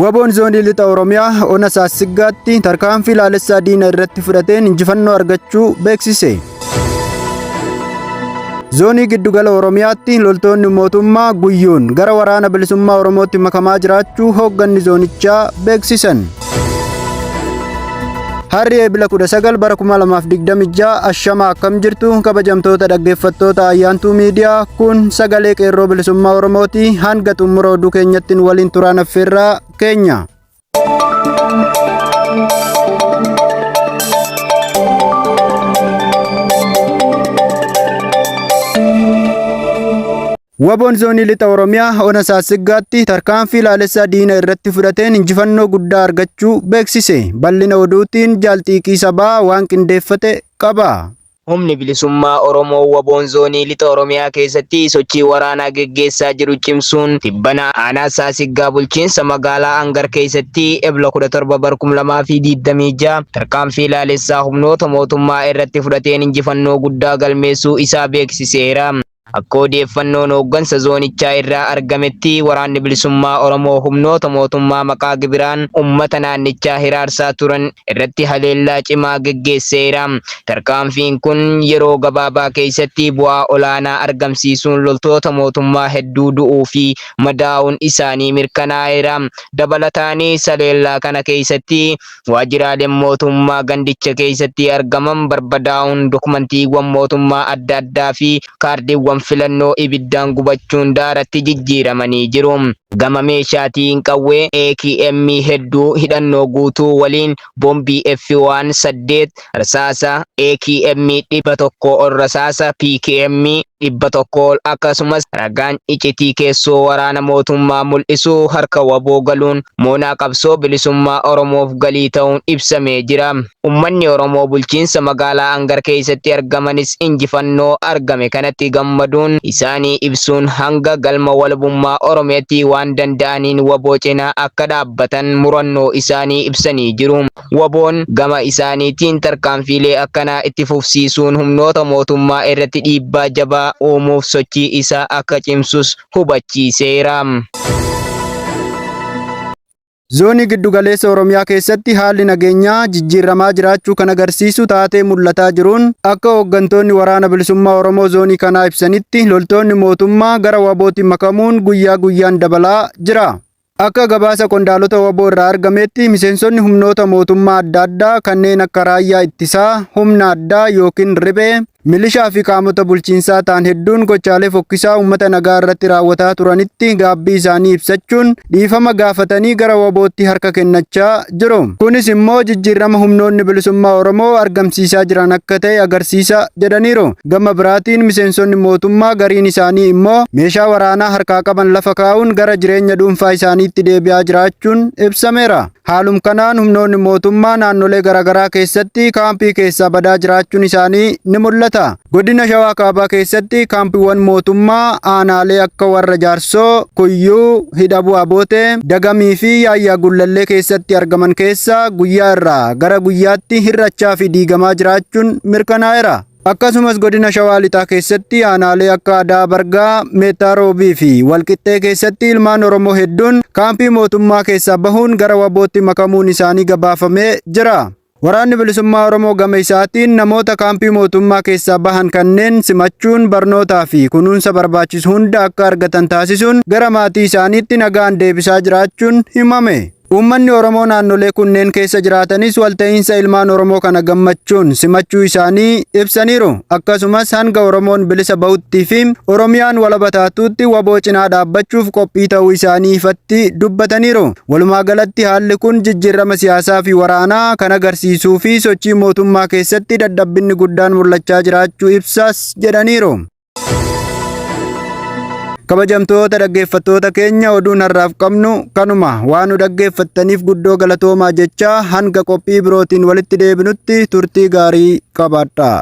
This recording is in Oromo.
Waboon zoonii lixa Oromiyaa ona Saasiggaatti tarkaanfii laalessaa diina irratti fudhateen injifannoo argachuu beeksise. Zoonii giddugala Oromiyaatti loltoonni mootummaa guyyuun gara waraana bilisummaa Oromootti makamaa jiraachuu hoogganni zoonichaa beeksisan. Harri eebila 19 bara 2026 ashamaa akkam jirtu kabajamtoota dhaggeeffattoota ayyaantuu miidiyaa kun sagalee qeerroo bilisummaa Oromooti hanga xumura oduu keenyatti waliin turaan affeerraa keenya. Waboon zoonii lixa Oromiyaa ona Saasiggaatti tarkaanfii laalessaa diina irratti fudhateen injifannoo guddaa argachuu beeksise. Bal'ina oduutiin jaalxiiqii sabaa waan qindeeffate qaba. Humni bilisummaa Oromoo waboon zoonii lixa Oromiyaa keessatti sochii waraanaa geggeessaa jiru cimsuun tibbana aanaa Saasiggaa bulchiinsa magaalaa Angar keessatti eebila 17 bara 2026 tarkaanfii laalessaa humnoota mootummaa irratti fudhateen injifannoo guddaa galmeessuu isaa beeksiseera. Akka odeeffannoon hooggansa zoonichaa irraa argametti waraanni bilisummaa Oromoo humnoota mootummaa maqaa gibiraan uummata naannichaa hiraarsaa turan irratti haleellaa cimaa geggeesseera. Tarkaanfiin kun yeroo gabaabaa keessatti bu'aa olaanaa argamsiisuun loltoota mootummaa hedduu du'uu fi madaa'uun isaanii mirkanaa'eera. Dabalataanis haleellaa kana keessatti waajjiraaleen mootummaa gandicha keessatti argaman barbadaa'uun dokumantiiwwan mootummaa adda addaa fi kaardiiwwan filannoo ibiddaan gubachuun daaratti jijjiiramanii jiru. Gama meeshaatiin qawwee AKM hedduu hidhannoo guutuu waliin boombii F18 rasaasa AKM 100 ol rasaasa PKM 100 akkasumas ragaan iccitii keessoo waraana mootummaa mul'isu harka waboo galuun moonaa qabsoo bilisummaa Oromoof galii ta'uun ibsamee jira. Uummanni Oromoo bulchiinsa magaalaa Angar keessatti argamanis injifannoo argame kanatti gammaduun isaanii ibsuun hanga galma walabummaa Oromiyaatti waan danda'aniin waboo cinaa akka dhaabbatan murannoo isaanii ibsanii jiru. Waboon gama isaaniitiin tarkaanfiilee akkanaa itti fufsiisuun humnoota mootummaa irratti dhiibbaa jabaa uumuuf sochii isaa akka cimsus hubachiiseera. Zoonii giddugaleessa Oromiyaa keessatti haalli nageenyaa jijjiiramaa jiraachuu kan agarsiisu taatee mul'ataa jiruun akka hooggantoonni waraana bilisummaa Oromoo zoonii kanaa ibsanitti loltoonni mootummaa gara wabootti makamuun guyyaa guyyaan dabalaa jira. Akka gabaasa qondaalota waboo irraa argametti miseensonni humnoota mootummaa adda addaa kanneen akka raayyaa ittisaa, humna addaa yookiin ribee, milishaa fi qaamota bulchiinsaa ta'an hedduun gochaalee fokkisaa uummata nagaa irratti raawwataa turanitti gaabbii isaanii ibsachuun dhiifama gaafatanii gara wabootti harka kennachaa jiru. Kunis immoo jijjiirama humnoonni bilisummaa Oromoo argamsiisaa jiran akka ta'e agarsiisa jedhaniiru. Gama biraatiin miseensonni mootummaa gariin isaanii immoo meeshaa waraanaa harkaa qaban lafa kaa'uun gara jireenya dhuunfaa isaaniitti deebi'aa jiraachuun ibsameera. Haalum kanaan humnoonni mootummaa naannolee garaagaraa keessatti kaampii keessaa badaa jiraachuun isaanii ni mul'ata. Godina Shawaa Kaabaa keessatti kaampiiwwan mootummaa aanaalee akka warra Jaarsoo, Kuyyuu, Hidhabuu Abootee, Dagamii fi Yaayyaa Gullallee keessatti argaman keessaa guyyaa irraa gara guyyaatti hirrachaa fi diigamaa jiraachuun mirkanaa'eera. Akkasumas godina Shawaa Lixaa keessatti aanaalee akka Adaa Bargaa, Meettaa Roobii fi Walqixxee keessatti ilmaan Oromoo hedduun kaampii mootummaa keessaa bahuun gara wabootti makamuun isaanii gabaafamee jira. Waraanni bilisummaa Oromoo gama isaatiin namoota kaampii mootummaa keessaa bahan kanneen simachuun barnootaa fi kunuunsa barbaachisu hunda akka argatan taasisuun gara maatii isaaniitti nagaan deebisaa jiraachuun himame. Uummanni Oromoo naannolee kunneen keessa jiraatanis walta'iinsa ilmaan Oromoo kana gammachuun simachuu isaanii ibsaniiru. Akkasumas hanga Oromoon bilisa bahuttii fi Oromiyaan walaba taatuutti waboo cinaa dhaabbachuuf qophii ta'uu isaanii ifatti dubbataniiru. Walumaa galatti haalli kun jijjiirama siyaasaa fi waraanaa kan agarsiisuu fi sochii mootummaa keessatti dadhabbinni guddaan mul'achaa jiraachuu ibsas jedhaniiru. Kabajamtoota dhaggeeffattoota keenya oduun har'aaf qabnu kanuma waan nu dhaggeeffattaniif guddoo galatoomaa jechaa hanga qophii birootiin walitti deebinutti turtii gaarii qabaadhaa.